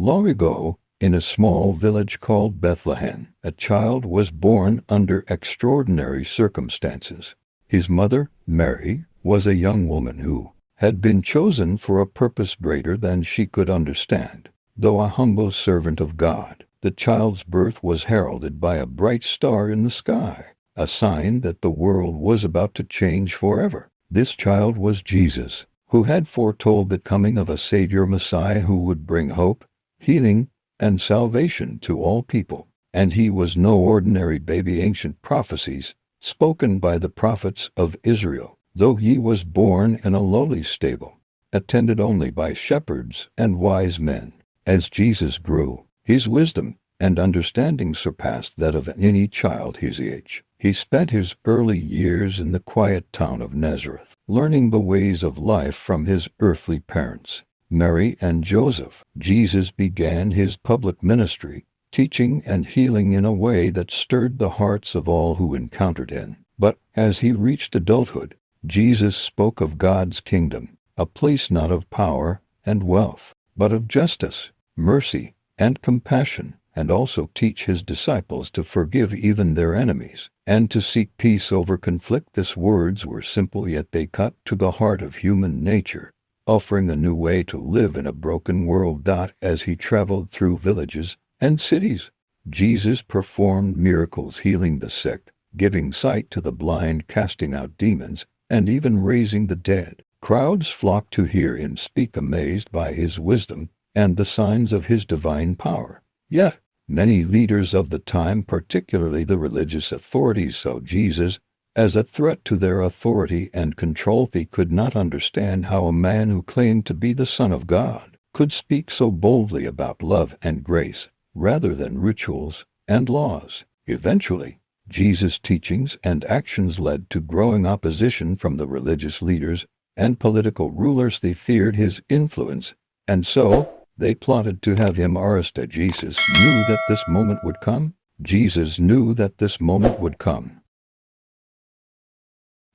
Long ago, in a small village called Bethlehem, a child was born under extraordinary circumstances. His mother, Mary, was a young woman who had been chosen for a purpose greater than she could understand. Though a humble servant of God, the child's birth was heralded by a bright star in the sky, a sign that the world was about to change forever. This child was Jesus, who had foretold the coming of a Savior Messiah who would bring hope, healing, and salvation to all people. And he was no ordinary baby. Ancient prophecies, spoken by the prophets of Israel, though he was born in a lowly stable, attended only by shepherds and wise men. As Jesus grew, his wisdom and understanding surpassed that of any child his age. He spent his early years in the quiet town of Nazareth, learning the ways of life from his earthly parents, Mary and Joseph. Jesus began his public ministry, teaching and healing in a way that stirred the hearts of all who encountered him. But as he reached adulthood, Jesus spoke of God's kingdom, a place not of power and wealth, but of justice, mercy, and compassion, and also teach his disciples to forgive even their enemies, and to seek peace over conflict. These words were simple, yet they cut to the heart of human nature, offering a new way to live in a broken world. As he traveled through villages and cities, Jesus performed miracles, healing the sick, giving sight to the blind, casting out demons, and even raising the dead. Crowds flocked to hear him speak, amazed by his wisdom and the signs of his divine power. Yet, many leaders of the time, particularly the religious authorities, saw Jesus as a threat to their authority and control. They could not understand how a man who claimed to be the Son of God could speak so boldly about love and grace, rather than rituals and laws. Eventually, Jesus' teachings and actions led to growing opposition from the religious leaders and political rulers. They feared his influence, and so they plotted to have him arrested. Jesus knew that this moment would come. Jesus knew that this moment would come,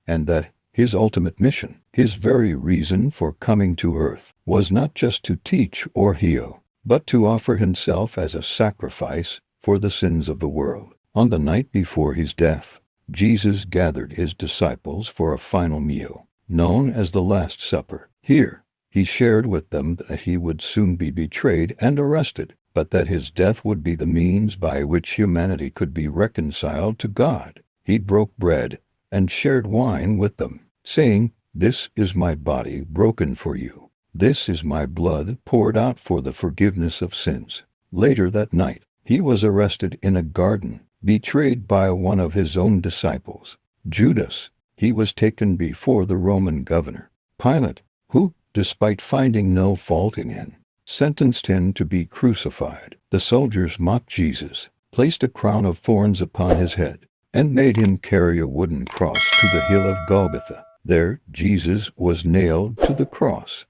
and that his ultimate mission, his very reason for coming to earth, was not just to teach or heal, but to offer himself as a sacrifice for the sins of the world. On the night before his death, Jesus gathered his disciples for a final meal, known as the Last Supper. Here, he shared with them that he would soon be betrayed and arrested, but that his death would be the means by which humanity could be reconciled to God. He broke bread and shared wine with them, saying, "This is my body broken for you. This is my blood poured out for the forgiveness of sins." Later that night, he was arrested in a garden, betrayed by one of his own disciples, Judas. He was taken before the Roman governor, Pilate, who, despite finding no fault in him, sentenced him to be crucified. The soldiers mocked Jesus, placed a crown of thorns upon his head, and made him carry a wooden cross to the hill of Golgotha. There, Jesus was nailed to the cross,